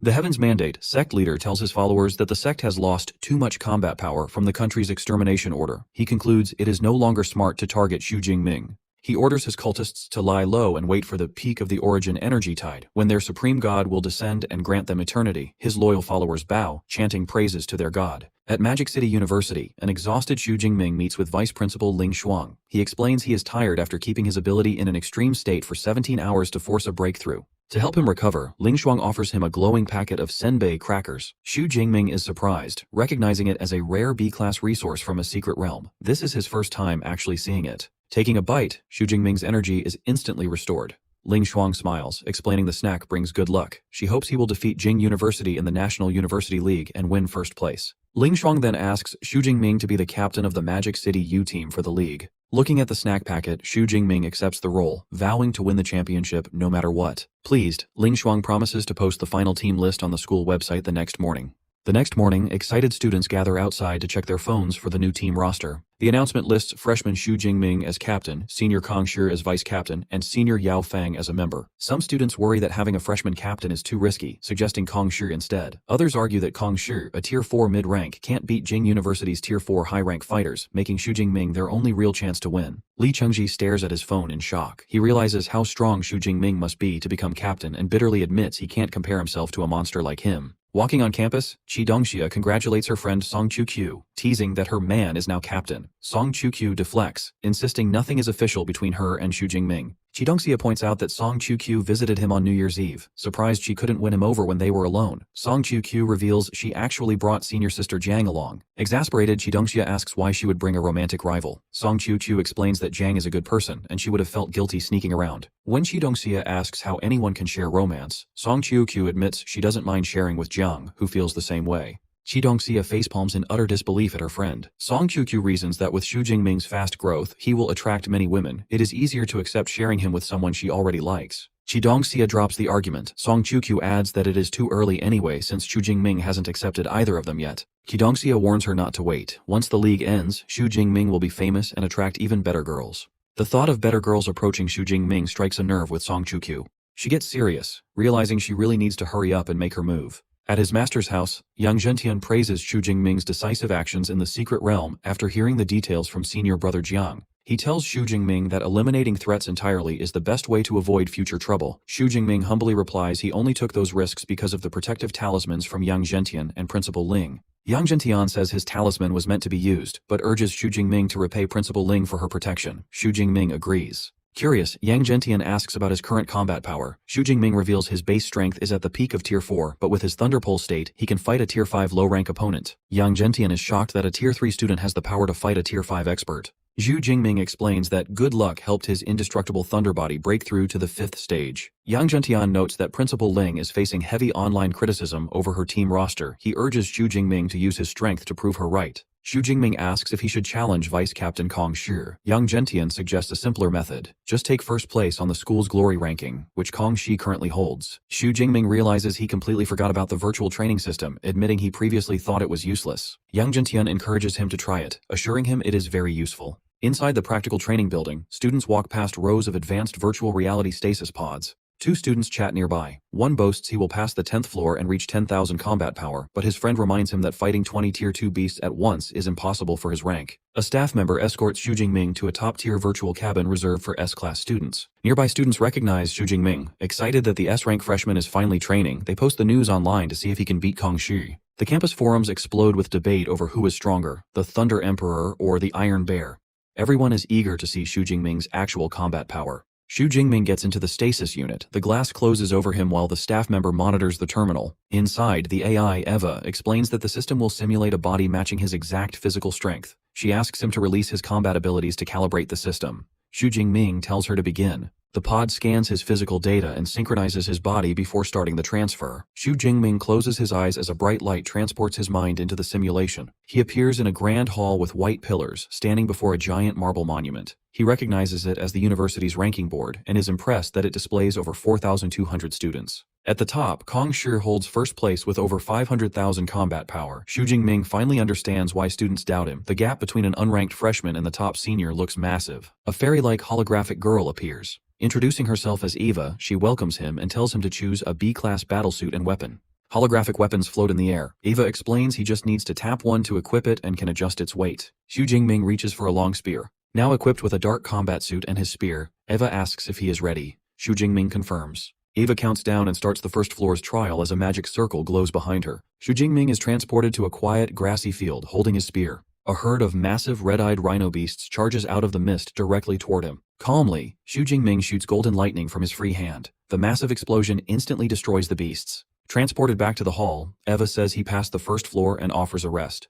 The Heaven's Mandate sect leader tells his followers that the sect has lost too much combat power from the country's extermination order. He concludes it is no longer smart to target Xu Jingming. He orders his cultists to lie low and wait for the peak of the origin energy tide, when their supreme god will descend and grant them eternity. His loyal followers bow, chanting praises to their god. At Magic City University, an exhausted Xu Jingming meets with Vice Principal Ling Shuang. He explains he is tired after keeping his ability in an extreme state for 17 hours to force a breakthrough. To help him recover, Ling Shuang offers him a glowing packet of senbei crackers. Xu Jingming is surprised, recognizing it as a rare B-class resource from a secret realm. This is his first time actually seeing it. Taking a bite, Xu Jingming's energy is instantly restored. Ling Shuang smiles, explaining the snack brings good luck. She hopes he will defeat Jing University in the National University League and win first place. Ling Shuang then asks Xu Jingming to be the captain of the Magic City U team for the league. Looking at the snack packet, Xu Jingming accepts the role, vowing to win the championship no matter what. Pleased, Ling Shuang promises to post the final team list on the school website the next morning. The next morning, excited students gather outside to check their phones for the new team roster. The announcement lists freshman Xu Jingming as captain, senior Kong Shi as vice captain, and senior Yao Fang as a member. Some students worry that having a freshman captain is too risky, suggesting Kong Shi instead. Others argue that Kong Shi, a Tier 4 mid-rank, can't beat Jing University's Tier 4 high-rank fighters, making Xu Jingming their only real chance to win. Li Chengji stares at his phone in shock. He realizes how strong Xu Jingming must be to become captain and bitterly admits he can't compare himself to a monster like him. Walking on campus, Qi Dongxia congratulates her friend Song Chu-Q, teasing that her man is now captain. Song Chu-Q deflects, insisting nothing is official between her and Xu Jingming. Qi Dongxia points out that Song Chu-Q visited him on New Year's Eve, surprised she couldn't win him over when they were alone. Song Chu-Q reveals she actually brought senior sister Jiang along. Exasperated, Qi Dongxia asks why she would bring a romantic rival. Song Chu-Q explains that Jiang is a good person, and she would have felt guilty sneaking around. When Qi Dongxia asks how anyone can share romance, Song Chu-Q admits she doesn't mind sharing with Jiang, who feels the same way. Qi Dongxia facepalms in utter disbelief at her friend. Song Chu-Q reasons that with Xu Jingming's fast growth, he will attract many women. It is easier to accept sharing him with someone she already likes. Qi Dongxia drops the argument. Song Chu-Q adds that it is too early anyway since Xu Jingming hasn't accepted either of them yet. Qi Dongxia warns her not to wait. Once the league ends, Xu Jingming will be famous and attract even better girls. The thought of better girls approaching Xu Jingming strikes a nerve with Song Chu-Q. She gets serious, realizing she really needs to hurry up and make her move. At his master's house, Yang Zhentian praises Xu Jingming's decisive actions in the secret realm after hearing the details from senior brother Jiang. He tells Xu Jingming that eliminating threats entirely is the best way to avoid future trouble. Xu Jingming humbly replies he only took those risks because of the protective talismans from Yang Zhentian and Principal Ling. Yang Zhentian says his talisman was meant to be used, but urges Xu Jingming to repay Principal Ling for her protection. Xu Jingming agrees. Curious, Yang Zhentian asks about his current combat power. Xu Jingming reveals his base strength is at the peak of Tier 4, but with his Thunder Pole state, he can fight a Tier 5 low-rank opponent. Yang Zhentian is shocked that a Tier 3 student has the power to fight a Tier 5 expert. Xu Jingming explains that good luck helped his indestructible Thunder Body break through to the 5th stage. Yang Zhentian notes that Principal Ling is facing heavy online criticism over her team roster. He urges Xu Jingming to use his strength to prove her right. Xu Jingming asks if he should challenge Vice Captain Kong Shi. Yang Zhentian suggests a simpler method. Just take first place on the school's glory ranking, which Kong Shi currently holds. Xu Jingming realizes he completely forgot about the virtual training system, admitting he previously thought it was useless. Yang Zhentian encourages him to try it, assuring him it is very useful. Inside the practical training building, students walk past rows of advanced virtual reality stasis pods. Two students chat nearby. One boasts he will pass the 10th floor and reach 10,000 combat power, but his friend reminds him that fighting 20 Tier 2 beasts at once is impossible for his rank. A staff member escorts Xu Jingming to a top-tier virtual cabin reserved for S-class students. Nearby students recognize Xu Jingming. Excited that the S-rank freshman is finally training, they post the news online to see if he can beat Kong Shi. The campus forums explode with debate over who is stronger, the Thunder Emperor or the Iron Bear. Everyone is eager to see Xu Jingming's actual combat power. Xu Jingming gets into the stasis unit. The glass closes over him while the staff member monitors the terminal. Inside, the AI, Eva, explains that the system will simulate a body matching his exact physical strength. She asks him to release his combat abilities to calibrate the system. Xu Jingming tells her to begin. The pod scans his physical data and synchronizes his body before starting the transfer. Xu Jingming closes his eyes as a bright light transports his mind into the simulation. He appears in a grand hall with white pillars, standing before a giant marble monument. He recognizes it as the university's ranking board and is impressed that it displays over 4,200 students. At the top, Kong Shi holds first place with over 500,000 combat power. Xu Jingming finally understands why students doubt him. The gap between an unranked freshman and the top senior looks massive. A fairy-like holographic girl appears. Introducing herself as Eva, she welcomes him and tells him to choose a B-class battlesuit and weapon. Holographic weapons float in the air. Eva explains he just needs to tap one to equip it and can adjust its weight. Xu Jingming reaches for a long spear. Now equipped with a dark combat suit and his spear, Eva asks if he is ready. Xu Jingming confirms. Eva counts down and starts the first floor's trial as a magic circle glows behind her. Xu Jingming is transported to a quiet, grassy field holding his spear. A herd of massive red-eyed rhino beasts charges out of the mist directly toward him. Calmly, Xu Jingming shoots golden lightning from his free hand. The massive explosion instantly destroys the beasts. Transported back to the hall, Eva says he passed the first floor and offers a rest.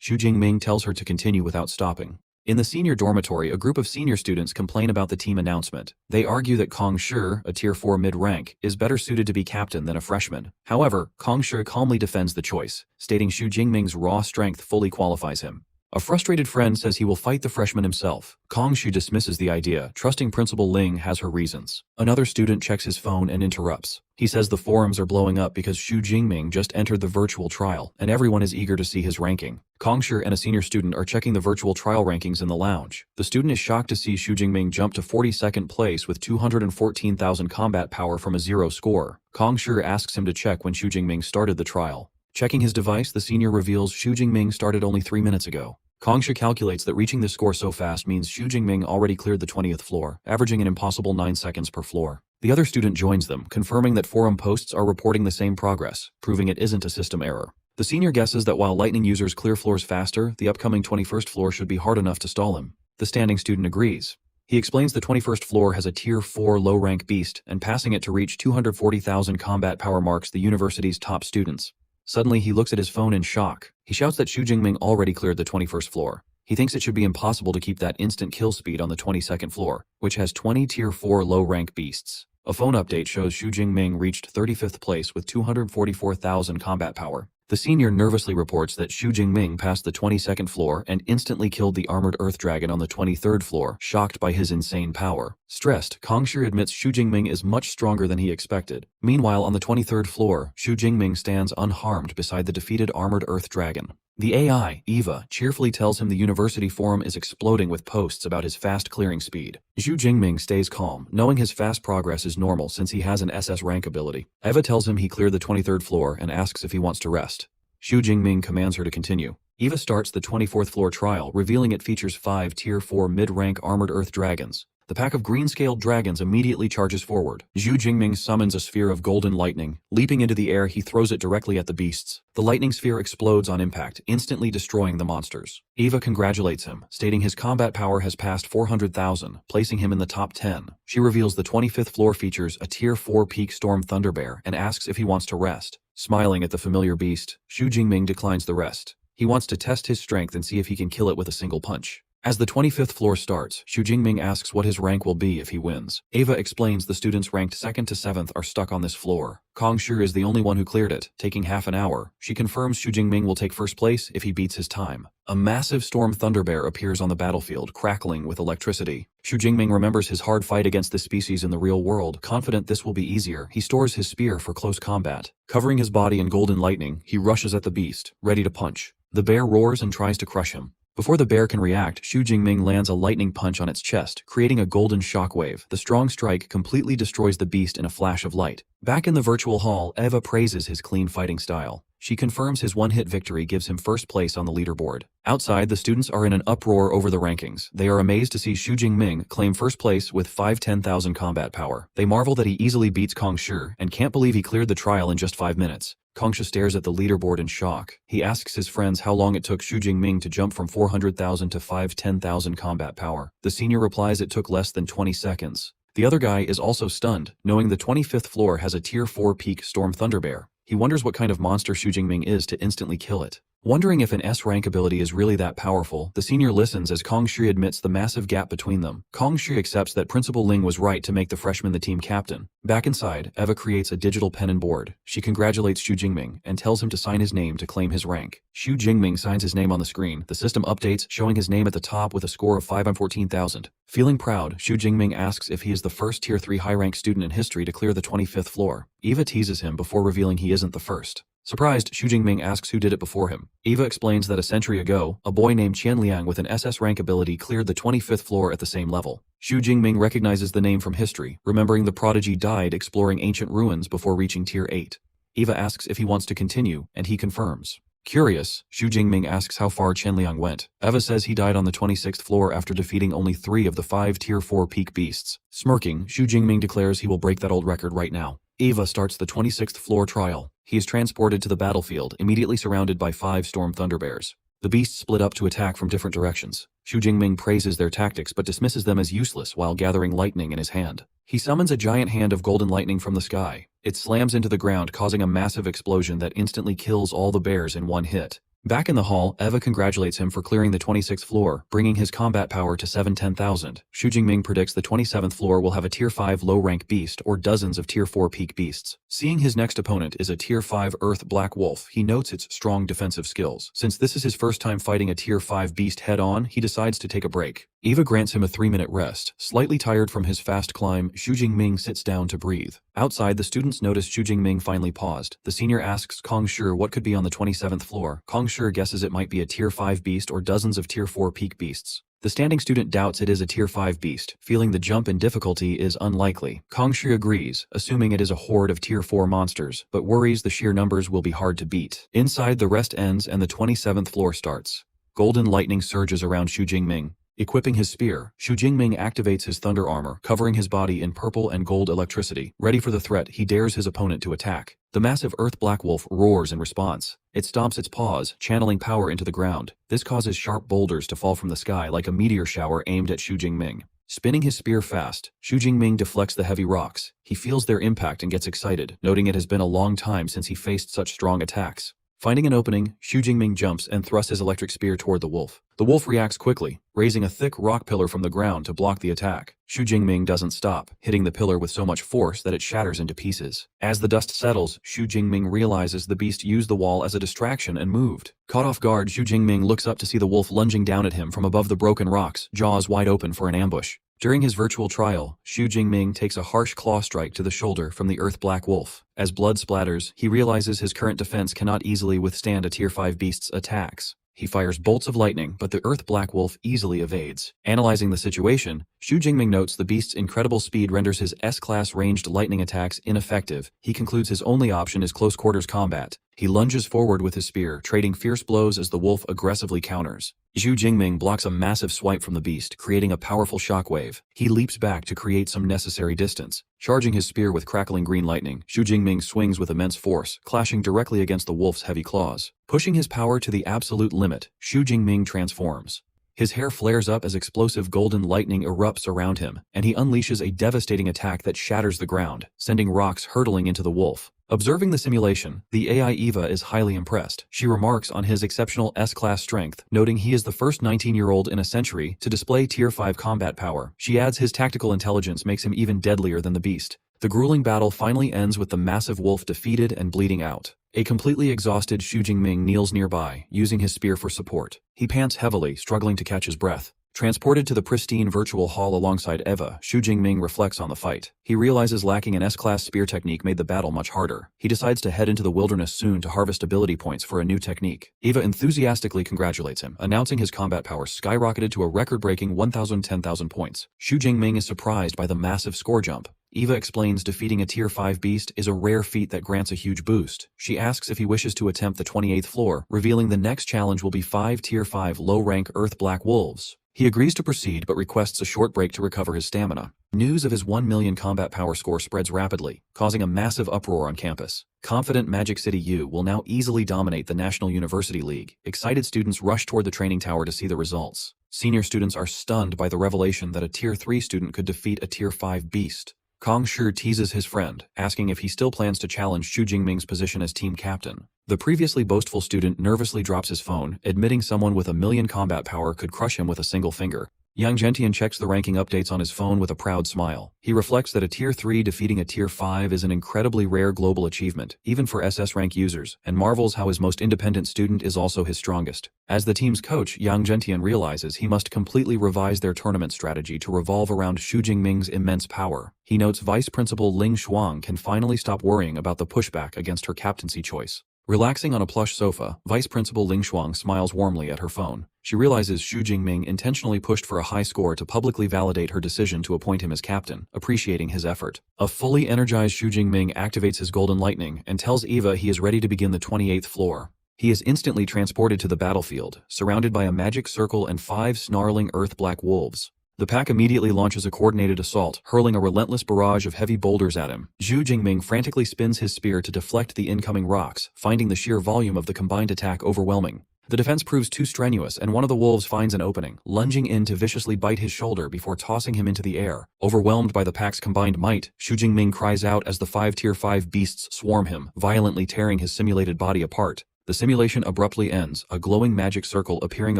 Xu Jingming tells her to continue without stopping. In the senior dormitory, a group of senior students complain about the team announcement. They argue that Kong Shi, a tier 4 mid-rank, is better suited to be captain than a freshman. However, Kong Shi calmly defends the choice, stating Xu Jingming's raw strength fully qualifies him. A frustrated friend says he will fight the freshman himself. Kong Shi dismisses the idea, trusting Principal Ling has her reasons. Another student checks his phone and interrupts. He says the forums are blowing up because Xu Jingming just entered the virtual trial, and everyone is eager to see his ranking. Kong Shi and a senior student are checking the virtual trial rankings in the lounge. The student is shocked to see Xu Jingming jump to 42nd place with 214,000 combat power from a 0 score. Kong Shi asks him to check when Xu Jingming started the trial. Checking his device, the senior reveals Xu Jingming started only 3 minutes ago. Kong Shi calculates that reaching this score so fast means Xu Jingming already cleared the 20th floor, averaging an impossible 9 seconds per floor. The other student joins them, confirming that forum posts are reporting the same progress, proving it isn't a system error. The senior guesses that while lightning users clear floors faster, the upcoming 21st floor should be hard enough to stall him. The standing student agrees. He explains the 21st floor has a tier 4 low-rank beast, and passing it to reach 240,000 combat power marks the university's top students. Suddenly, he looks at his phone in shock. He shouts that Xu Jingming already cleared the 21st floor. He thinks it should be impossible to keep that instant kill speed on the 22nd floor, which has 20 tier 4 low-rank beasts. A phone update shows Xu Jingming reached 35th place with 244,000 combat power. The senior nervously reports that Xu Jingming passed the 22nd floor and instantly killed the armored earth dragon on the 23rd floor, shocked by his insane power. Stressed, Kong Shi admits Xu Jingming is much stronger than he expected. Meanwhile, on the 23rd floor, Xu Jingming stands unharmed beside the defeated armored earth dragon. The AI, Eva, cheerfully tells him the university forum is exploding with posts about his fast clearing speed. Xu Jingming stays calm, knowing his fast progress is normal since he has an SS rank ability. Eva tells him he cleared the 23rd floor and asks if he wants to rest. Xu Jingming commands her to continue. Eva starts the 24th floor trial, revealing it features 5 tier 4 mid-rank armored earth dragons. The pack of green-scaled dragons immediately charges forward. Xu Jingming summons a sphere of golden lightning. Leaping into the air, he throws it directly at the beasts. The lightning sphere explodes on impact, instantly destroying the monsters. Eva congratulates him, stating his combat power has passed 400,000, placing him in the top 10. She reveals the 25th floor features a tier 4 peak storm thunderbear and asks if he wants to rest. Smiling at the familiar beast, Xu Jingming declines the rest. He wants to test his strength and see if he can kill it with a single punch. As the 25th floor starts, Xu Jingming asks what his rank will be if he wins. Eva explains the students ranked 2nd to 7th are stuck on this floor. Kong Shi is the only one who cleared it, taking half an hour. She confirms Xu Jingming will take first place if he beats his time. A massive storm thunderbear appears on the battlefield, crackling with electricity. Xu Jingming remembers his hard fight against this species in the real world. Confident this will be easier, he stores his spear for close combat. Covering his body in golden lightning, he rushes at the beast, ready to punch. The bear roars and tries to crush him. Before the bear can react, Xu Jingming lands a lightning punch on its chest, creating a golden shockwave. The strong strike completely destroys the beast in a flash of light. Back in the virtual hall, Eva praises his clean fighting style. She confirms his one-hit victory gives him first place on the leaderboard. Outside, the students are in an uproar over the rankings. They are amazed to see Xu Jingming claim first place with 510,000 combat power. They marvel that he easily beats Kong Shi and can't believe he cleared the trial in just 5 minutes. Kong Shi stares at the leaderboard in shock. He asks his friends how long it took Xu Jingming to jump from 400,000 to 510,000 combat power. The senior replies it took less than 20 seconds. The other guy is also stunned, knowing the 25th floor has a tier 4 peak storm thunderbear. He wonders what kind of monster Xu Jingming is to instantly kill it. Wondering if an S-rank ability is really that powerful, the senior listens as Kong Shi admits the massive gap between them. Kong Shi accepts that Principal Ling was right to make the freshman the team captain. Back inside, Eva creates a digital pen and board. She congratulates Xu Jingming and tells him to sign his name to claim his rank. Xu Jingming signs his name on the screen. The system updates, showing his name at the top with a score of 514,000. Feeling proud, Xu Jingming asks if he is the first tier 3 high-rank student in history to clear the 25th floor. Eva teases him before revealing he isn't the first. Surprised, Xu Jingming asks who did it before him. Eva explains that a century ago, a boy named Qian Liang with an SS rank ability cleared the 25th floor at the same level. Xu Jingming recognizes the name from history, remembering the prodigy died exploring ancient ruins before reaching tier 8. Eva asks if he wants to continue, and he confirms. Curious, Xu Jingming asks how far Qianliang went. Eva says he died on the 26th floor after defeating only 3 of the 5 Tier 4 peak beasts. Smirking, Xu Jingming declares he will break that old record right now. Eva starts the 26th floor trial. He is transported to the battlefield, immediately surrounded by 5 storm thunderbears. The beasts split up to attack from different directions. Xu Jingming praises their tactics but dismisses them as useless while gathering lightning in his hand. He summons a giant hand of golden lightning from the sky. It slams into the ground, causing a massive explosion that instantly kills all the bears in one hit. Back in the hall, Eva congratulates him for clearing the 26th floor, bringing his combat power to 710,000. Xu Jingming predicts the 27th floor will have a Tier 5 low-rank beast or dozens of Tier 4 peak beasts. Seeing his next opponent is a Tier 5 Earth Black Wolf, he notes its strong defensive skills. Since this is his first time fighting a Tier 5 beast head-on, he decides to take a break. Eva grants him a 3-minute rest. Slightly tired from his fast climb, Xu Jingming sits down to breathe. Outside, the students notice Xu Jingming finally paused. The senior asks Kong Shi what could be on the 27th floor. Kong Shi guesses it might be a Tier 5 beast or dozens of Tier 4 peak beasts. The standing student doubts it is a Tier 5 beast, feeling the jump in difficulty is unlikely. Kong Shi agrees, assuming it is a horde of Tier 4 monsters, but worries the sheer numbers will be hard to beat. Inside, the rest ends and the 27th floor starts. Golden lightning surges around Xu Jingming. Equipping his spear, Xu Jingming activates his thunder armor, covering his body in purple and gold electricity. Ready for the threat, he dares his opponent to attack. The massive Earth Black Wolf roars in response. It stomps its paws, channeling power into the ground. This causes sharp boulders to fall from the sky like a meteor shower aimed at Xu Jingming. Spinning his spear fast, Xu Jingming deflects the heavy rocks. He feels their impact and gets excited, noting it has been a long time since he faced such strong attacks. Finding an opening, Xu Jingming jumps and thrusts his electric spear toward the wolf. The wolf reacts quickly, raising a thick rock pillar from the ground to block the attack. Xu Jingming doesn't stop, hitting the pillar with so much force that it shatters into pieces. As the dust settles, Xu Jingming realizes the beast used the wall as a distraction and moved. Caught off guard, Xu Jingming looks up to see the wolf lunging down at him from above the broken rocks, jaws wide open for an ambush. During his virtual trial, Xu Jingming takes a harsh claw strike to the shoulder from the Earth Black Wolf. As blood splatters, he realizes his current defense cannot easily withstand a Tier 5 beast's attacks. He fires bolts of lightning, but the Earth Black Wolf easily evades. Analyzing the situation, Xu Jingming notes the beast's incredible speed renders his S-class ranged lightning attacks ineffective. He concludes his only option is close quarters combat. He lunges forward with his spear, trading fierce blows as the wolf aggressively counters. Xu Jingming blocks a massive swipe from the beast, creating a powerful shockwave. He leaps back to create some necessary distance. Charging his spear with crackling green lightning, Xu Jingming swings with immense force, clashing directly against the wolf's heavy claws. Pushing his power to the absolute limit, Xu Jingming transforms. His hair flares up as explosive golden lightning erupts around him, and he unleashes a devastating attack that shatters the ground, sending rocks hurtling into the wolf. Observing the simulation, the AI Eva is highly impressed. She remarks on his exceptional S-class strength, noting he is the first 19-year-old in a century to display Tier 5 combat power. She adds his tactical intelligence makes him even deadlier than the beast. The grueling battle finally ends with the massive wolf defeated and bleeding out. A completely exhausted Xu Jingming kneels nearby, using his spear for support. He pants heavily, struggling to catch his breath. Transported to the pristine virtual hall alongside Eva, Xu Jingming reflects on the fight. He realizes lacking an S-class spear technique made the battle much harder. He decides to head into the wilderness soon to harvest ability points for a new technique. Eva enthusiastically congratulates him, announcing his combat power skyrocketed to a record-breaking 1,010,000 points. Xu Jingming is surprised by the massive score jump. Eva explains defeating a Tier 5 beast is a rare feat that grants a huge boost. She asks if he wishes to attempt the 28th floor, revealing the next challenge will be 5 Tier 5 low-rank Earth Black Wolves. He agrees to proceed but requests a short break to recover his stamina. News of his 1 million combat power score spreads rapidly, causing a massive uproar on campus. Confident Magic City U will now easily dominate the National University League. Excited students rush toward the training tower to see the results. Senior students are stunned by the revelation that a Tier 3 student could defeat a Tier 5 beast. Kong Shi teases his friend, asking if he still plans to challenge Xu Jingming's position as team captain. The previously boastful student nervously drops his phone, admitting someone with 1 million combat power could crush him with a single finger. Yang Zhentian checks the ranking updates on his phone with a proud smile. He reflects that a Tier 3 defeating a Tier 5 is an incredibly rare global achievement, even for SS rank users, and marvels how his most independent student is also his strongest. As the team's coach, Yang Zhentian realizes he must completely revise their tournament strategy to revolve around Xu Jingming's immense power. He notes Vice Principal Ling Shuang can finally stop worrying about the pushback against her captaincy choice. Relaxing on a plush sofa, Vice Principal Ling Shuang smiles warmly at her phone. She realizes Xu Jingming intentionally pushed for a high score to publicly validate her decision to appoint him as captain, appreciating his effort. A fully energized Xu Jingming activates his golden lightning and tells Eva he is ready to begin the 28th floor. He is instantly transported to the battlefield, surrounded by a magic circle and 5 snarling earth-black wolves. The pack immediately launches a coordinated assault, hurling a relentless barrage of heavy boulders at him. Xu Jingming frantically spins his spear to deflect the incoming rocks, finding the sheer volume of the combined attack overwhelming. The defense proves too strenuous, and one of the wolves finds an opening, lunging in to viciously bite his shoulder before tossing him into the air. Overwhelmed by the pack's combined might, Xu Jingming cries out as the 5 Tier 5 beasts swarm him, violently tearing his simulated body apart. The simulation abruptly ends, a glowing magic circle appearing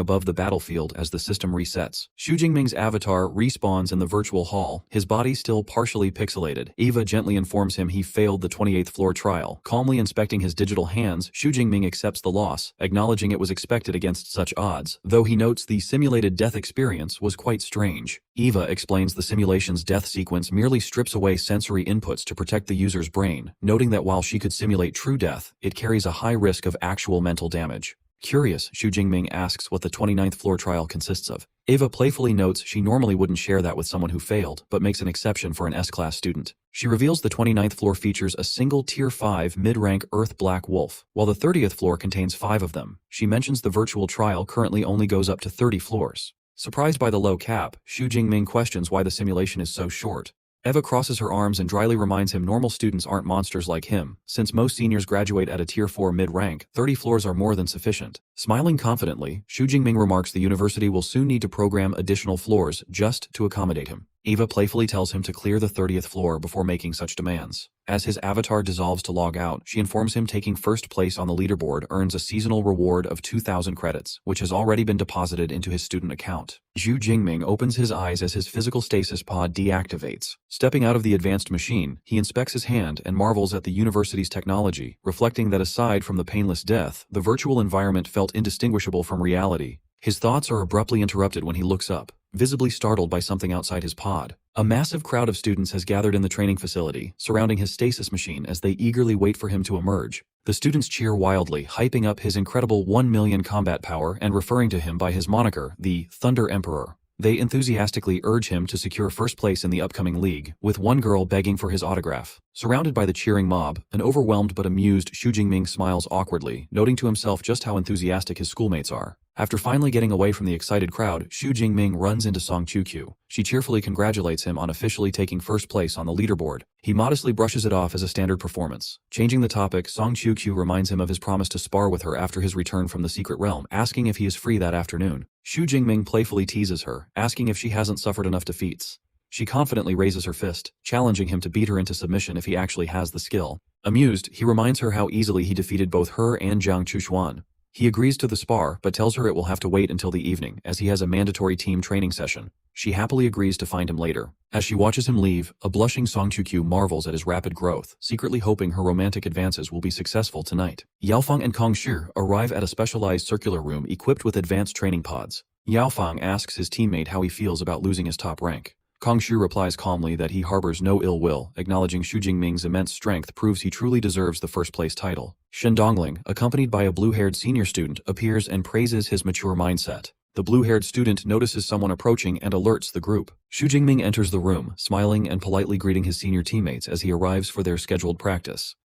above the battlefield as the system resets. Xu Jingming's avatar respawns in the virtual hall, his body still partially pixelated. Eva gently informs him he failed the 28th floor trial. Calmly inspecting his digital hands, Xu Jingming accepts the loss, acknowledging it was expected against such odds, though he notes the simulated death experience was quite strange. Eva explains the simulation's death sequence merely strips away sensory inputs to protect the user's brain, noting that while she could simulate true death, it carries a high risk of actual mental damage. Curious, Xu Jingming asks what the 29th floor trial consists of. Eva playfully notes she normally wouldn't share that with someone who failed, but makes an exception for an S-class student. She reveals the 29th floor features a single Tier 5 mid-rank Earth Black Wolf, while the 30th floor contains 5 of them. She mentions the virtual trial currently only goes up to 30 floors. Surprised by the low cap, Xu Jingming questions why the simulation is so short. Eva crosses her arms and dryly reminds him normal students aren't monsters like him. Since most seniors graduate at a Tier 4 mid-rank, 30 floors are more than sufficient. Smiling confidently, Xu Jingming remarks the university will soon need to program additional floors just to accommodate him. Eva playfully tells him to clear the 30th floor before making such demands. As his avatar dissolves to log out, she informs him taking first place on the leaderboard earns a seasonal reward of 2,000 credits, which has already been deposited into his student account. Xu Jingming opens his eyes as his physical stasis pod deactivates. Stepping out of the advanced machine, he inspects his hand and marvels at the university's technology, reflecting that aside from the painless death, the virtual environment felt indistinguishable from reality. His thoughts are abruptly interrupted when he looks up, visibly startled by something outside his pod. A massive crowd of students has gathered in the training facility, surrounding his stasis machine as they eagerly wait for him to emerge. The students cheer wildly, hyping up his incredible 1 million combat power and referring to him by his moniker, the Thunder Emperor. They enthusiastically urge him to secure first place in the upcoming league, with one girl begging for his autograph. Surrounded by the cheering mob, an overwhelmed but amused Xu Jingming smiles awkwardly, noting to himself just how enthusiastic his schoolmates are. After finally getting away from the excited crowd, Xu Jingming runs into Song Qiuqiu. She cheerfully congratulates him on officially taking first place on the leaderboard. He modestly brushes it off as a standard performance. Changing the topic, Song Qiuqiu reminds him of his promise to spar with her after his return from the secret realm, asking if he is free that afternoon. Xu Jingming playfully teases her, asking if she hasn't suffered enough defeats. She confidently raises her fist, challenging him to beat her into submission if he actually has the skill. Amused, he reminds her how easily he defeated both her and Jiang Chuxuan. He agrees to the spar, but tells her it will have to wait until the evening, as he has a mandatory team training session. She happily agrees to find him later. As she watches him leave, a blushing Song Qiuqiu marvels at his rapid growth, secretly hoping her romantic advances will be successful tonight. Yaofeng and Kong Shi arrive at a specialized circular room equipped with advanced training pods. Yaofeng asks his teammate how he feels about losing his top rank. Kong Shi replies calmly that he harbors no ill will, acknowledging Xu Jingming's immense strength proves he truly deserves the first place title. Shen Dongling, accompanied by a blue-haired senior student, appears and praises his mature mindset. The blue-haired student notices someone approaching and alerts the group. Xu Jingming enters the room, smiling and politely greeting his senior teammates as he arrives for their scheduled practice.